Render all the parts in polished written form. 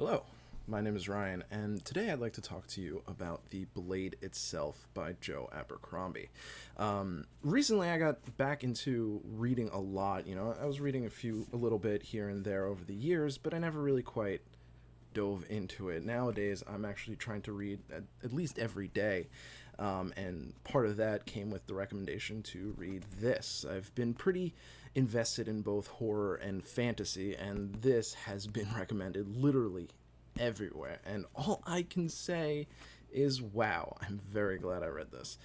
Hello, my name is Ryan, and today I'd like to talk to you about The Blade Itself by Joe Abercrombie. Recently, I got back into reading a lot. I was reading a little bit here and there over the years, but I never really quite dove into it. Nowadays, I'm actually trying to read at least every day, and part of that came with the recommendation to read this. I've been pretty invested in both horror and fantasy, and this has been recommended literally everywhere, and all I can say is wow. I'm very glad I read this.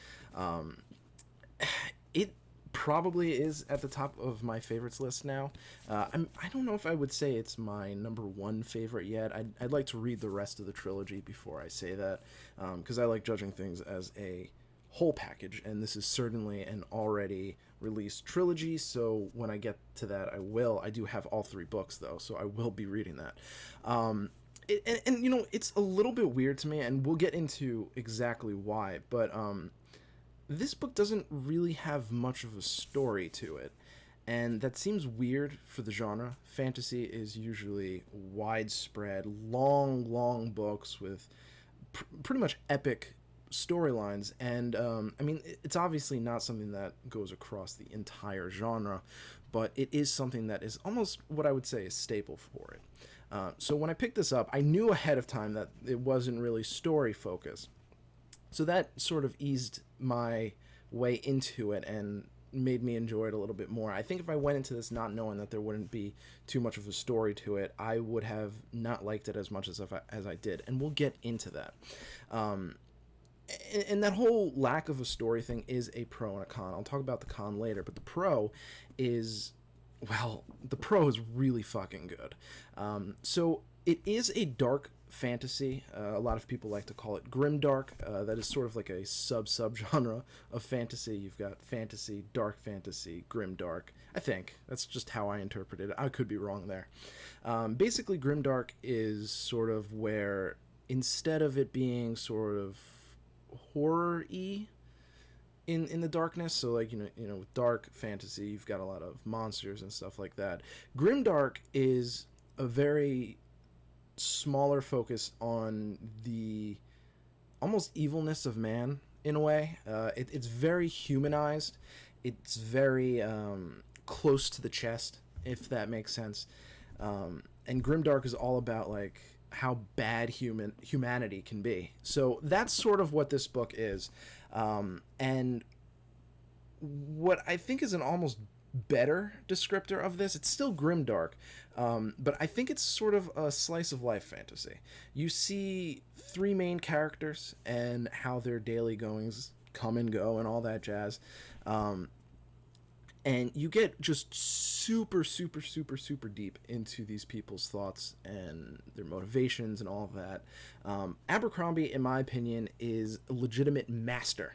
It probably is at the top of my favorites list now. I don't know if I would say it's my number one favorite yet. I'd like to read the rest of the trilogy before I say that, because I like judging things as a whole package, and this is certainly an already released trilogy, so when I get to that, I will. I do have all three books, though, so I will be reading that. It's a little bit weird to me, and we'll get into exactly why, but this book doesn't really have much of a story to it, and that seems weird for the genre. Fantasy is usually widespread, long books with pretty much epic storylines, and it's obviously not something that goes across the entire genre, but it is something that is almost what I would say is staple for it. So when I picked this up, I knew ahead of time that it wasn't really story focused, so that sort of eased my way into it and made me enjoy it a little bit more. I think if I went into this not knowing that there wouldn't be too much of a story to it, I would have not liked it as much as I did, and we'll get into that. And that whole lack of a story thing is a pro and a con. I'll talk about the con later, but the pro is really fucking good. So it is a dark fantasy. A lot of people like to call it grimdark. That is sort of like a sub-genre of fantasy. You've got fantasy, dark fantasy, grimdark. I think that's just how I interpret it. I could be wrong there. Basically, grimdark is sort of where, instead of it being sort of horror-y in the darkness, so like with dark fantasy, you've got a lot of monsters and stuff like that. Grimdark is a very smaller focus on the almost evilness of man in a way. It's very humanized. It's very close to the chest, if that makes sense. And grimdark is all about like how bad humanity can be. So that's sort of what this book is. And what I think is an almost better descriptor of this, it's still grimdark, but I think it's sort of a slice of life fantasy. You see three main characters and how their daily goings come and go and all that jazz. And you get just super deep into these people's thoughts and their motivations and all of that. Abercrombie, in my opinion, is a legitimate master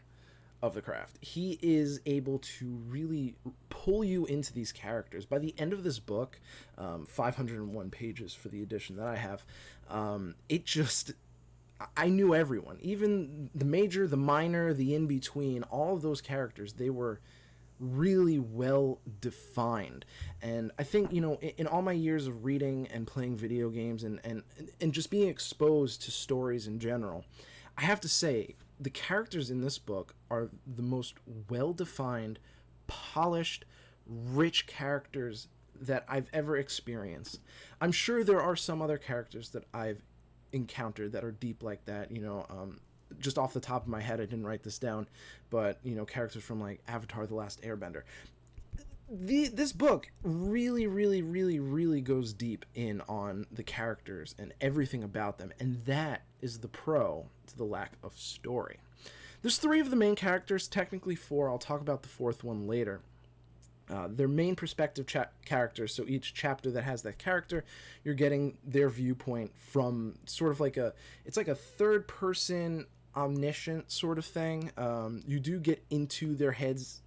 of the craft. He is able to really pull you into these characters. By the end of this book, 501 pages for the edition that I have, I knew everyone. Even the major, the minor, the in-between, all of those characters, they were really well defined. And I think, in all my years of reading and playing video games and just being exposed to stories in general, I have to say the characters in this book are the most well-defined, polished, rich characters that I've ever experienced. I'm sure there are some other characters that I've encountered that are deep like that, just off the top of my head, I didn't write this down, but, characters from, like, Avatar: The Last Airbender. This book really goes deep in on the characters and everything about them, and that is the pro to the lack of story. There's three of the main characters, technically four. I'll talk about the fourth one later. They're main perspective characters, so each chapter that has that character, you're getting their viewpoint from sort of like it's like a third-person omniscient sort of thing. You do get into their heads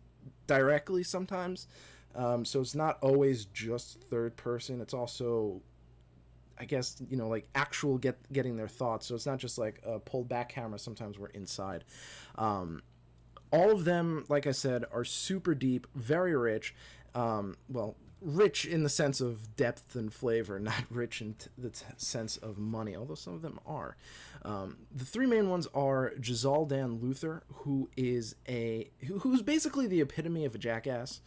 directly sometimes, so it's not always just third person. It's also, I guess, like actual getting their thoughts, so it's not just like a pulled back camera. Sometimes we're inside. All of them, like I said, are super deep, very rich. rich in the sense of depth and flavor, not rich in sense of money, although some of them are. The three main ones are Giselle Dan Luther, who's basically the epitome of a jackass.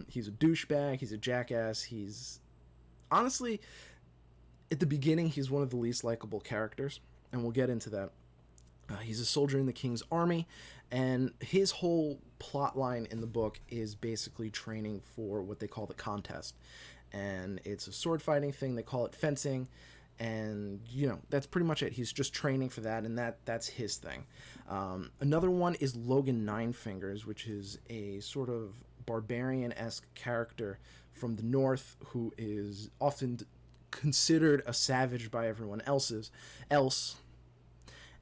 He's a douchebag, he's a jackass, he's... Honestly, at the beginning, he's one of the least likable characters, and we'll get into that. He's a soldier in the King's Army, and his whole plot line in the book is basically training for what they call the contest. And it's a sword fighting thing, they call it fencing, and, that's pretty much it. He's just training for that, and that's his thing. Another one is Logan Ninefingers, which is a sort of barbarian-esque character from the north who is often considered a savage by everyone else.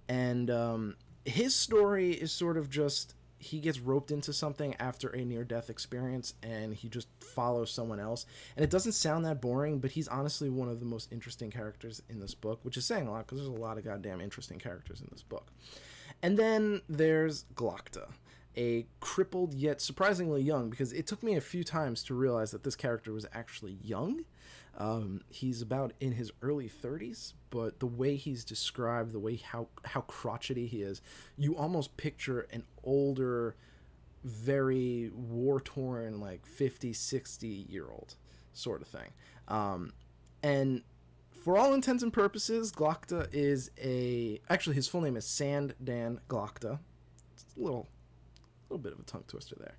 And his story is sort of just, he gets roped into something after a near-death experience, and he just follows someone else. And it doesn't sound that boring, but he's honestly one of the most interesting characters in this book, which is saying a lot, because there's a lot of goddamn interesting characters in this book. And then there's Glokta, a crippled yet surprisingly young, because it took me a few times to realize that this character was actually young. He's about in his early 30s, but the way he's described, the way how crotchety he is, you almost picture an older, very war-torn, like 50, 60-year-old sort of thing. And for all intents and purposes, Glokta is actually his full name is Sand Dan Glokta. It's a little bit of a tongue twister there.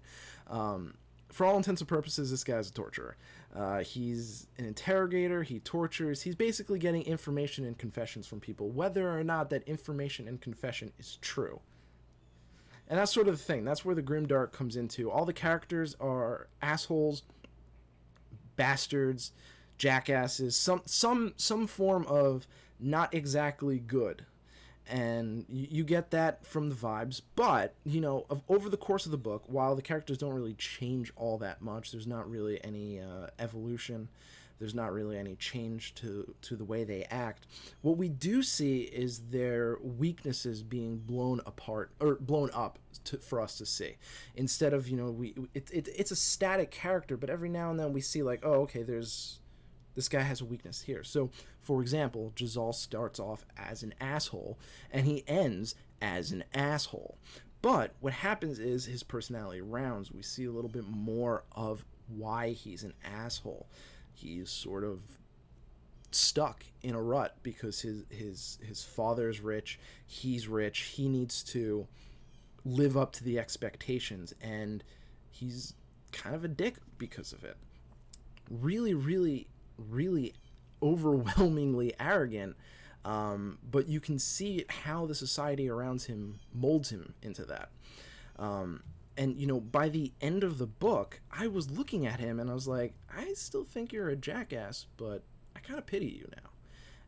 For all intents and purposes, this guy's a torturer. He's an interrogator, he tortures, he's basically getting information and confessions from people, whether or not that information and confession is true. And that's sort of the thing, that's where the grimdark comes into. All the characters are assholes, bastards, jackasses, some form of not exactly good. And you get that from the vibes, but over the course of the book, while the characters don't really change all that much, there's not really any evolution, there's not really any change to the way they act. What we do see is their weaknesses being blown up for us to see. Instead of it's a static character, but every now and then we see like, oh, okay, this guy has a weakness here. So, for example, Giselle starts off as an asshole, and he ends as an asshole. But what happens is his personality rounds. We see a little bit more of why he's an asshole. He's sort of stuck in a rut because his father's rich, he's rich, he needs to live up to the expectations, and he's kind of a dick because of it. Really, really, really overwhelmingly arrogant, but you can see how the society around him molds him into that. And by the end of the book, I was looking at him and I was like, I still think you're a jackass, but I kind of pity you now.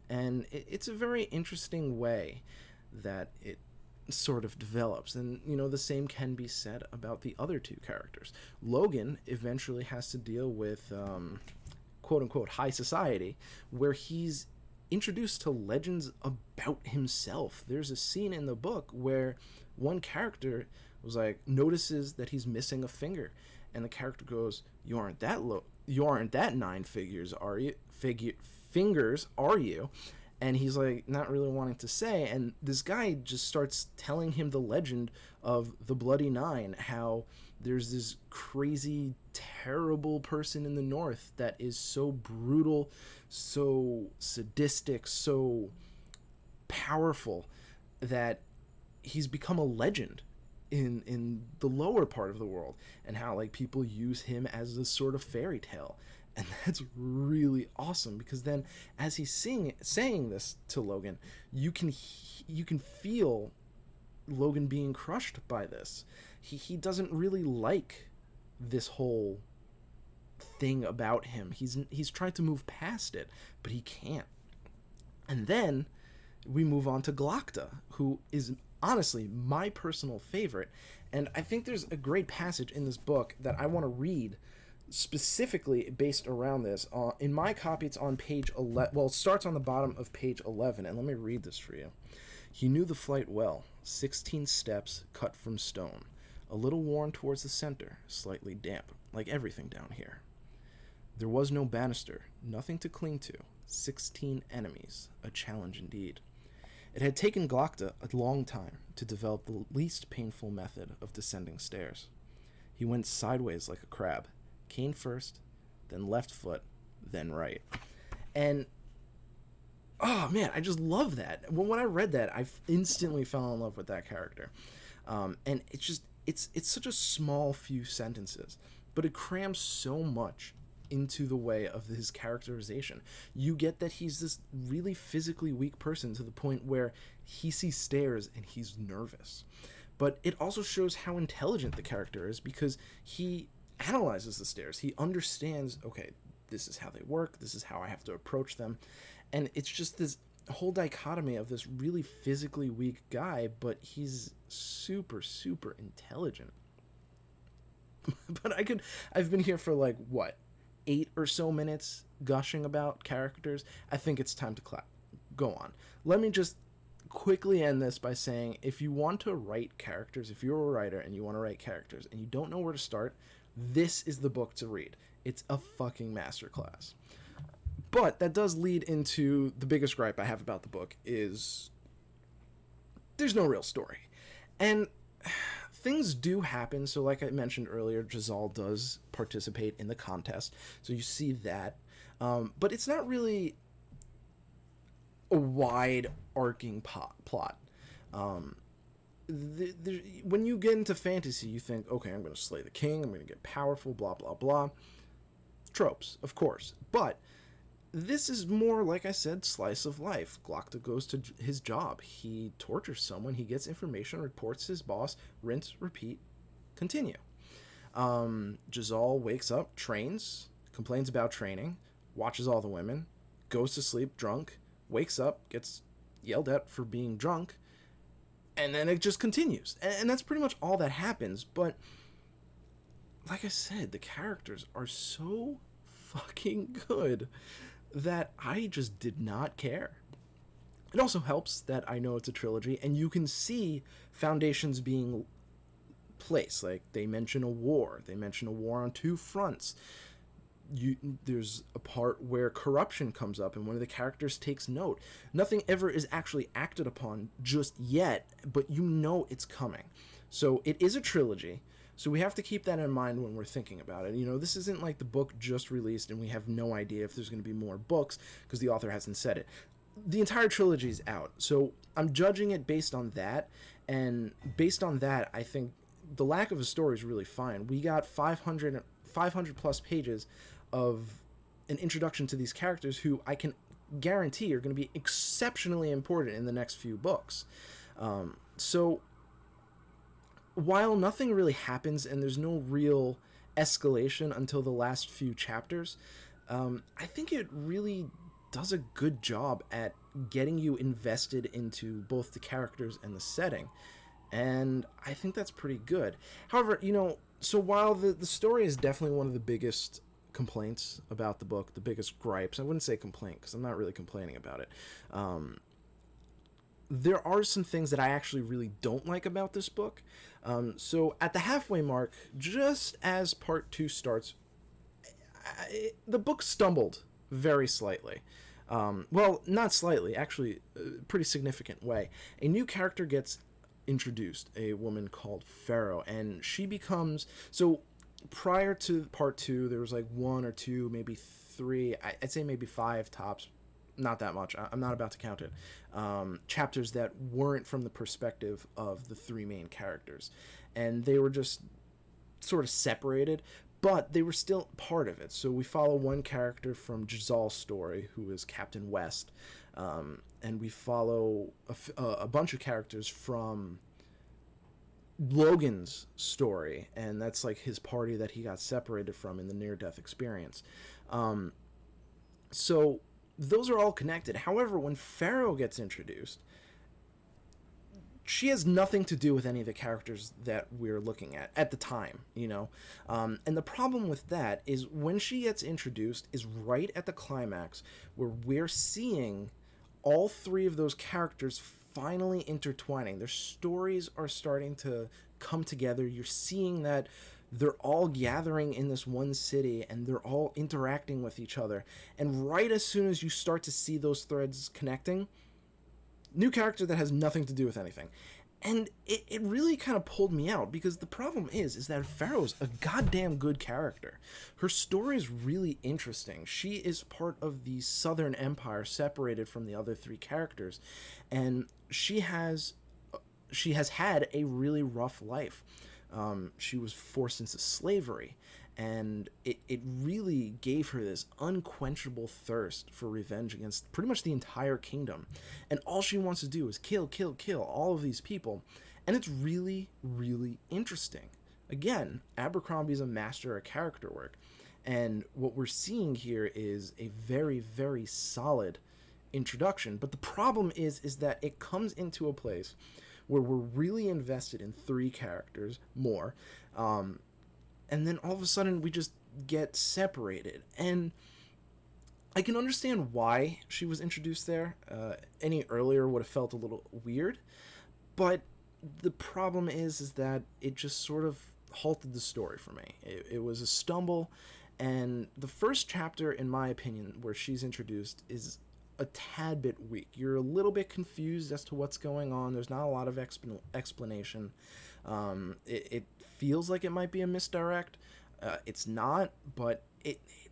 And it's a very interesting way that it sort of develops. And the same can be said about the other two characters. Logan eventually has to deal with quote-unquote high society, where he's introduced to legends about himself. There's a scene in the book where one character notices that he's missing a finger, and the character goes, you aren't that nine figures, are you? Fingers, are you? And he's like not really wanting to say, and this guy just starts telling him the legend of the Bloody Nine, how there's this crazy, terrible person in the North that is so brutal, so sadistic, so powerful, that he's become a legend in the lower part of the world, and how people use him as a sort of fairy tale. And that's really awesome, because then as he's saying this to Logan, you can feel Logan being crushed by this. He doesn't really like this whole thing about him. He's tried to move past it, but he can't. And then we move on to Glokta, who is honestly my personal favorite. And I think there's a great passage in this book that I want to read specifically based around this. In my copy, it's on page 11. Well, it starts on the bottom of page 11, and let me read this for you. He knew the flight well, 16 steps cut from stone, a little worn towards the center, slightly damp, like everything down here. There was no banister, nothing to cling to, 16 enemies, a challenge indeed. It had taken Glocta a long time to develop the least painful method of descending stairs. He went sideways like a crab, cane first, then left foot, then right. And oh man, I just love that. When I read that, I instantly fell in love with that character. And it's such a small few sentences, but it crams so much into the way of his characterization. You get that he's this really physically weak person to the point where he sees stairs and he's nervous. But it also shows how intelligent the character is because he analyzes the stairs. He understands, okay, this is how they work, this is how I have to approach them. And it's just this whole dichotomy of this really physically weak guy, but he's super, super intelligent. But I've been here for like, what, 8 or so minutes gushing about characters. I think it's time to clap. Go on. Let me just quickly end this by saying, if you want to write characters, if you're a writer and you want to write characters and you don't know where to start, this is the book to read. It's a fucking masterclass. But that does lead into the biggest gripe I have about the book is there's no real story. And things do happen. So like I mentioned earlier, Giselle does participate in the contest. So you see that. But it's not really a wide arcing plot. When you get into fantasy, you think, okay, I'm going to slay the king. I'm going to get powerful, blah, blah, blah. Tropes, of course. But this is more, like I said, slice of life. Glocta goes to his job. He tortures someone. He gets information, reports his boss, rinse, repeat, continue. Giselle wakes up, trains, complains about training, watches all the women, goes to sleep drunk, wakes up, gets yelled at for being drunk, and then it just continues. And that's pretty much all that happens. But like I said, the characters are so fucking good that I just did not care. It also helps that I know it's a trilogy, and you can see foundations being placed. Like, they mention a war. They mention a war on 2 fronts. There's a part where corruption comes up, and one of the characters takes note. Nothing ever is actually acted upon just yet, but you know it's coming. So it is a trilogy. So we have to keep that in mind when we're thinking about it. You know, this isn't like the book just released and we have no idea if there's going to be more books because the author hasn't said it. The entire trilogy is out. So I'm judging it based on that. And based on that, I think the lack of a story is really fine. We got 500 plus pages of an introduction to these characters who I can guarantee are going to be exceptionally important in the next few books. So while nothing really happens and there's no real escalation until the last few chapters, I think it really does a good job at getting you invested into both the characters and the setting. And I think that's pretty good. However, you know, so while the story is definitely one of the biggest complaints about the book, the biggest gripes, I wouldn't say complaint because I'm not really complaining about it. There are some things that I actually really don't like about this book. So at the halfway mark, just as part 2 starts, the book stumbled very slightly. Well, not slightly, actually, a pretty significant way. A new character gets introduced, a woman called Pharaoh, and she becomes... So prior to part 2, there was like 1 or 2, maybe 3, I'd say maybe 5 tops, not that much, I'm not about to count it, chapters that weren't from the perspective of the 3 main characters. And they were just sort of separated, but they were still part of it. So we follow one character from Giselle's story, who is Captain West, and we follow a bunch of characters from Logan's story, and that's like his party that he got separated from in the near-death experience. So those are all connected. However, when Pharaoh gets introduced, she has nothing to do with any of the characters that we're looking at the time, you know? And the problem with that is when she gets introduced is right at the climax where we're seeing all 3 of those characters finally intertwining. Their stories are starting to come together. You're seeing that they're all gathering in this one city and they're all interacting with each other. And right as soon as you start to see those threads connecting, new character that has nothing to do with anything. And it really kind of pulled me out, because the problem is that Pharaoh's a goddamn good character. Her story is really interesting. She is part of the Southern Empire, separated from the other three characters, and she has had a really rough life. She was forced into slavery, and it really gave her this unquenchable thirst for revenge against pretty much the entire kingdom. And all she wants to do is kill, kill, kill all of these people. And it's really, really interesting. Again, Abercrombie's a master of character work. And what we're seeing here is a very, very solid introduction. But the problem is that it comes into a place where we're really invested in three characters more, and then all of a sudden we just get separated. And I can understand why she was introduced there. Any earlier would have felt a little weird, but the problem is that it just sort of halted the story for me. It was a stumble, and the first chapter, in my opinion, where she's introduced is a tad bit weak. You're a little bit confused as to what's going on. There's not a lot of explanation. It feels like it might be a misdirect. It's not, but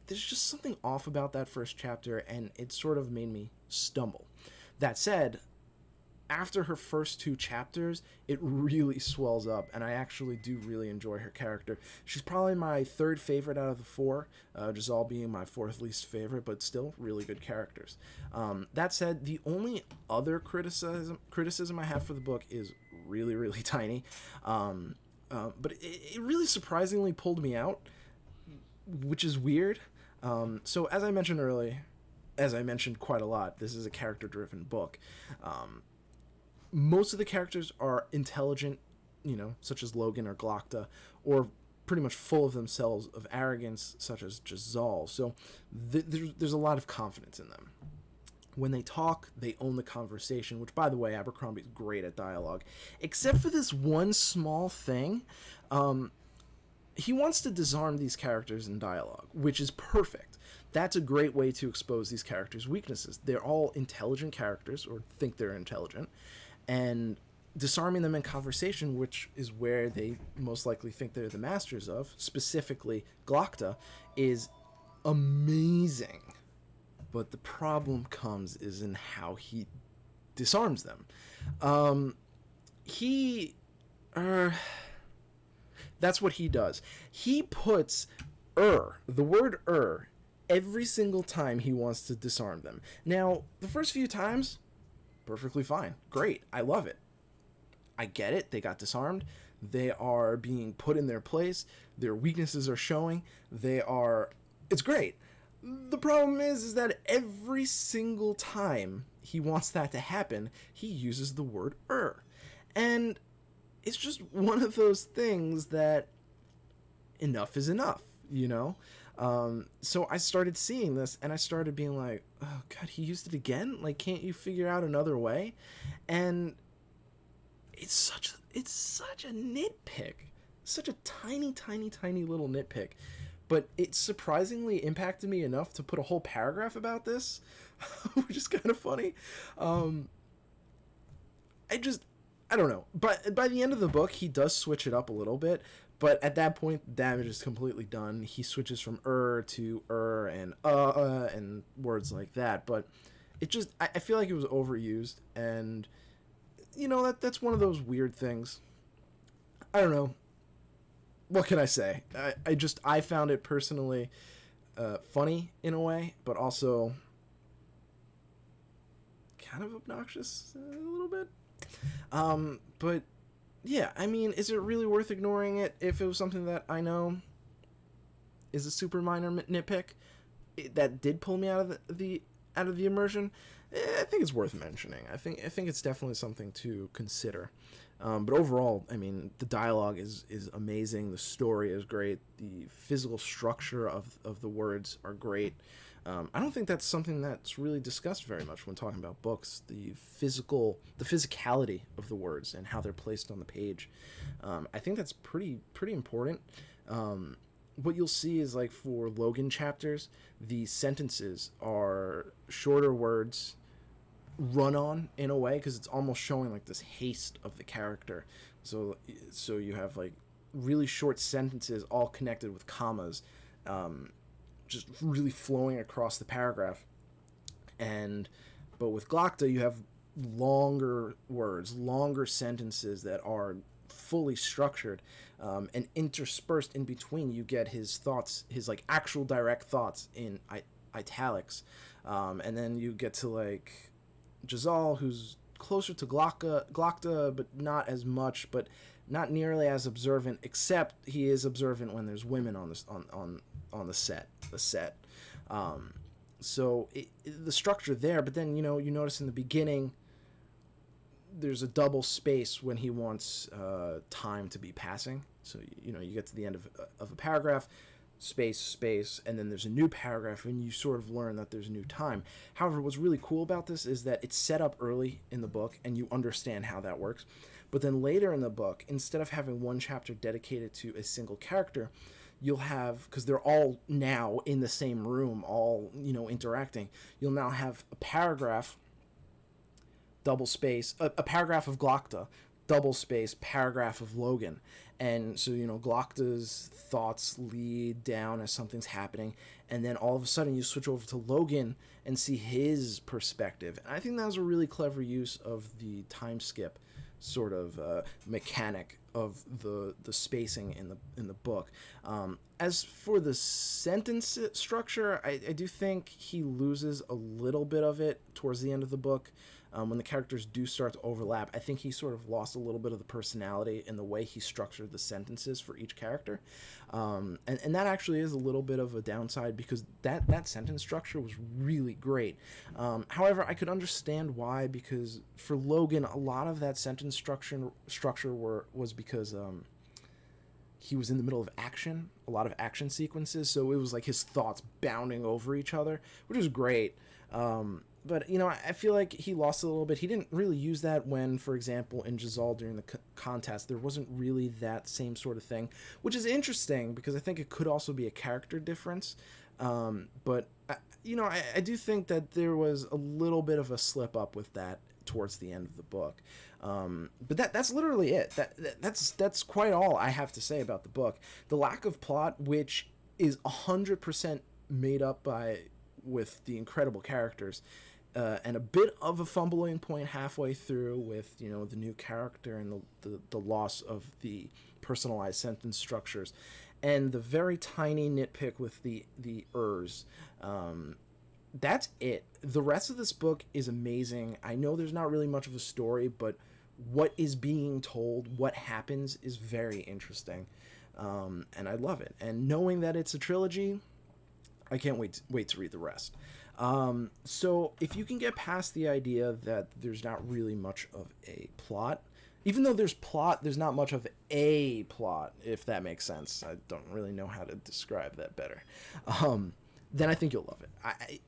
there's just something off about that first chapter, and it sort of made me stumble. That said, after her first two chapters, it really swells up, and I actually do really enjoy her character. She's probably my third favorite out of the four, Giselle being my fourth least favorite, but still really good characters. That said, the only other criticism I have for the book is really, really tiny, but it really surprisingly pulled me out, which is weird. So as I mentioned earlier, as I mentioned quite a lot, this is a character-driven book. Most of the characters are intelligent, such as Logan or Glocta, or pretty much full of themselves of arrogance, such as Giselle. So there's a lot of confidence in them. When they talk, they own the conversation, which, by the way, Abercrombie's great at dialogue. Except for this one small thing. He wants to disarm these characters in dialogue, which is perfect. That's a great way to expose these characters' weaknesses. They're all intelligent characters, or think they're intelligent, and disarming them in conversation, which is where they most likely think they're the masters of, specifically Glocta, is amazing. But the problem comes is in how he disarms them. That's what he does. He puts the word every single time he wants to disarm them. Now, the first few times, perfectly fine. Great. I love it. I get it. They got disarmed. They are being put in their place. Their weaknesses are showing. It's great. The problem is that every single time he wants that to happen, he uses the word And it's just one of those things that enough is enough, So I started seeing this, and I started being like, oh, God, he used it again? Like, can't you figure out another way? And it's such a nitpick. Such a tiny, tiny, tiny little nitpick. But it surprisingly impacted me enough to put a whole paragraph about this, which is kind of funny. I don't know. But by the end of the book, he does switch it up a little bit. But at that point, the damage is completely done. He switches from to and words like that. But I feel like it was overused. And, that's one of those weird things. I don't know. What can I say? I found it personally funny in a way, but also kind of obnoxious a little bit. But yeah, I mean, is it really worth ignoring it if it was something that I know is a super minor nitpick that did pull me out of the immersion? I think it's worth mentioning. I think it's definitely something to consider. But overall, I mean, the dialogue is amazing. The story is great. The physical structure of the words are great. I don't think that's something that's really discussed very much when talking about books. The physicality of the words and how they're placed on the page. I think that's pretty important. What you'll see is like for Logan chapters, the sentences are shorter words run on in a way because it's almost showing like this haste of the character. So you have like really short sentences all connected with commas, just really flowing across the paragraph. And but with Glocta you have longer words, longer sentences that are fully structured, and interspersed in between you get his thoughts, his like actual direct thoughts in italics, and then you get to like Jazal, who's closer to Glocta, but not as much, but not nearly as observant. Except he is observant when there's women on this on the set. So the structure there, but then you notice in the beginning there's a double space when he wants time to be passing. So you get to the end of a paragraph, space, and then there's a new paragraph, and you sort of learn that there's a new time. However, what's really cool about this is that it's set up early in the book, and you understand how that works. But then later in the book, instead of having one chapter dedicated to a single character, you'll have, because they're all now in the same room, all interacting, you'll now have a paragraph, double space, a paragraph of Glocta, double space, paragraph of Logan. And so, Glocta's thoughts lead down as something's happening, and then all of a sudden you switch over to Logan and see his perspective. And I think that was a really clever use of the time skip sort of mechanic of the spacing in the book. As for the sentence structure, I do think he loses a little bit of it towards the end of the book. When the characters do start to overlap, I think he sort of lost a little bit of the personality in the way he structured the sentences for each character. And that actually is a little bit of a downside, because that sentence structure was really great. However, I could understand why, because for Logan, a lot of that sentence structure was because he was in the middle of action, a lot of action sequences, so it was like his thoughts bounding over each other, which was great. But, I feel like he lost a little bit. He didn't really use that when, for example, in Jazal during the contest, there wasn't really that same sort of thing, which is interesting because I think it could also be a character difference. But, I do think that there was a little bit of a slip up with that towards the end of the book. But that's literally it. That's quite all I have to say about the book. The lack of plot, which is 100% made up with the incredible characters, and a bit of a fumbling point halfway through with the new character and the loss of the personalized sentence structures, and the very tiny nitpick with the ers. That's it. The rest of this book is amazing. I know there's not really much of a story, but what is being told, what happens, is very interesting, and I love it. And knowing that it's a trilogy, I can't wait to read the rest. So if you can get past the idea that there's not really much of a plot, even though there's plot, there's not much of a plot, if that makes sense. I don't really know how to describe that better. Then I think you'll love it.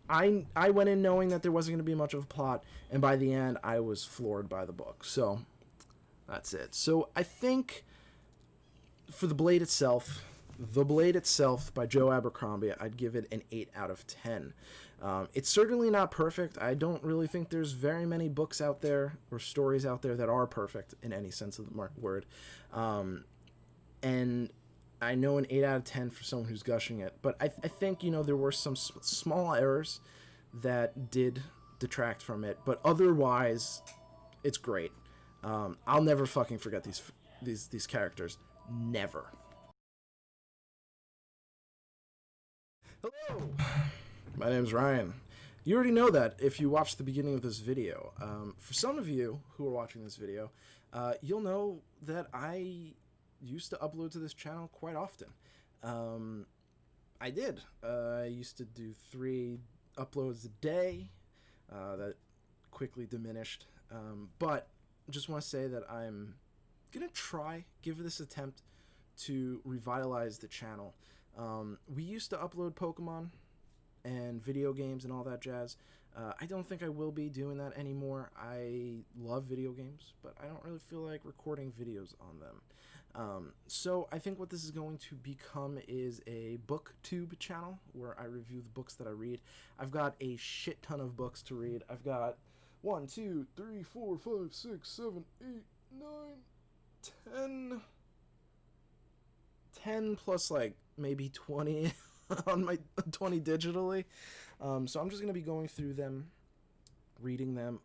I went in knowing that there wasn't going to be much of a plot, and by the end, I was floored by the book. So that's it. So I think for The Blade itself by Joe Abercrombie, I'd give it an 8 out of 10. It's certainly not perfect. I don't really think there's very many books out there or stories out there that are perfect in any sense of the word. And I know an 8 out of 10 for someone who's gushing it, but I think, there were some small errors that did detract from it, but otherwise, it's great. I'll never fucking forget these characters. Never. Hello, my name's Ryan. You already know that if you watched the beginning of this video. For some of you who are watching this video, you'll know that I used to upload to this channel quite often. I did. I used to do 3 uploads a day. That quickly diminished. But just want to say that I'm going to give this attempt to revitalize the channel. We used to upload Pokemon and video games and all that jazz. I don't think I will be doing that anymore. I love video games, but I don't really feel like recording videos on them. So I think what this is going to become is a booktube channel where I review the books that I read. I've got a shit ton of books to read. I've got 1, 2, 3, 4, 5, 6, 7, 8, 9, 10 plus like maybe 20 on my 20 digitally. So I'm just going to be going through them, reading them.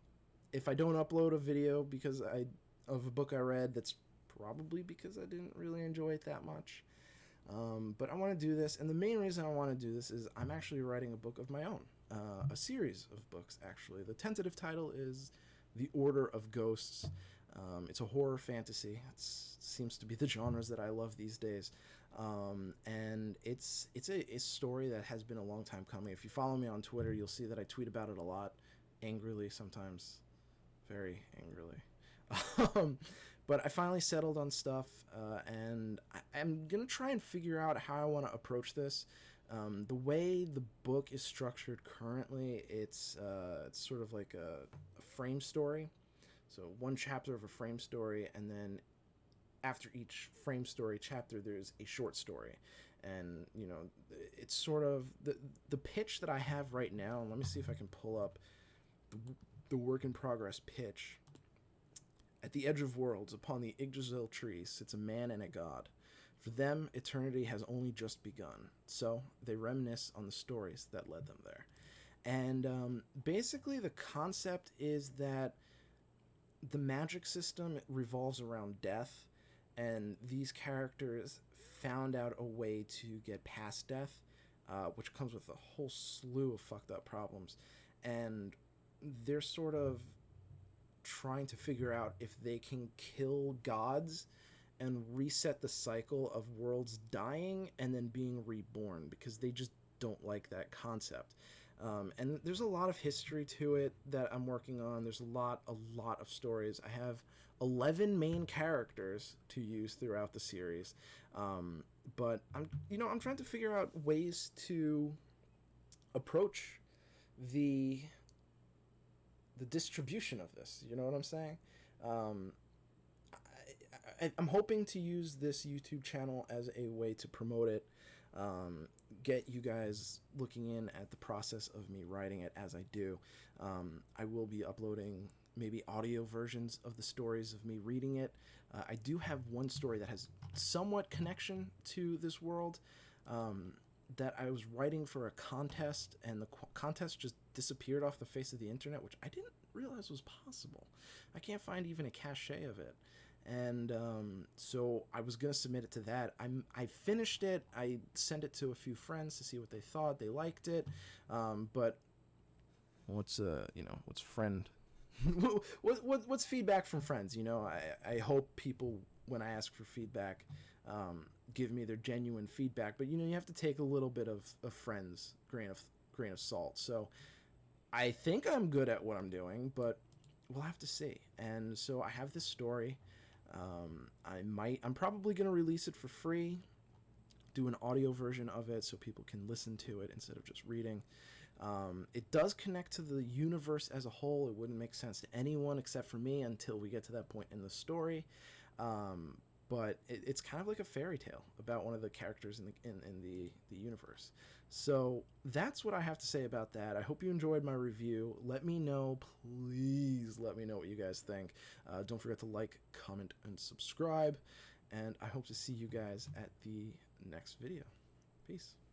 If I don't upload a video because of a book I read, that's probably because I didn't really enjoy it that much. But I want to do this, and the main reason I want to do this is I'm actually writing a book of my own, a series of books, actually. The tentative title is The Order of Ghosts. It's a horror fantasy. It seems to be the genres that I love these days. And it's a story that has been a long time coming. If you follow me on Twitter, you'll see that I tweet about it a lot, angrily sometimes, very angrily. But I finally settled on stuff, and I'm going to try and figure out how I want to approach this. The way the book is structured currently, it's sort of like a frame story. So one chapter of a frame story, and then after each frame story chapter, there's a short story. And, you know, it's sort of the pitch that I have right now. And let me see if I can pull up the work in progress pitch. At the edge of worlds, upon the Yggdrasil tree, sits a man and a god. For them, eternity has only just begun. So they reminisce on the stories that led them there. And basically the concept is that the magic system revolves around death, and these characters found out a way to get past death, which comes with a whole slew of fucked up problems. And they're sort of trying to figure out if they can kill gods and reset the cycle of worlds dying and then being reborn, because they just don't like that concept. And there's a lot of history to it that I'm working on. There's a lot of stories. I have 11 main characters to use throughout the series. But I'm trying to figure out ways to approach the distribution of this. You know what I'm saying? I'm hoping to use this YouTube channel as a way to promote it, get you guys looking in at the process of me writing it as I do. I will be uploading maybe audio versions of the stories of me reading it. I do have one story that has somewhat connection to this world, that I was writing for a contest, and the contest just disappeared off the face of the internet, which I didn't realize was possible. I can't find even a cache of it. And so I was going to submit it to that. I finished it. I sent it to a few friends to see what they thought. They liked it. But what's friend? what's feedback from friends? You know, I hope people, when I ask for feedback, give me their genuine feedback. But, you know, you have to take a little bit of friends' grain of salt. So I think I'm good at what I'm doing, but we'll have to see. And so I have this story. I'm probably going to release it for free, do an audio version of it so people can listen to it instead of just reading. It does connect to the universe as a whole. It wouldn't make sense to anyone except for me until we get to that point in the story. But it's kind of like a fairy tale about one of the characters in the universe. So that's what I have to say about that. I hope you enjoyed my review. Let me know, please let me know what you guys think. Don't forget to like, comment, and subscribe. And I hope to see you guys at the next video. Peace.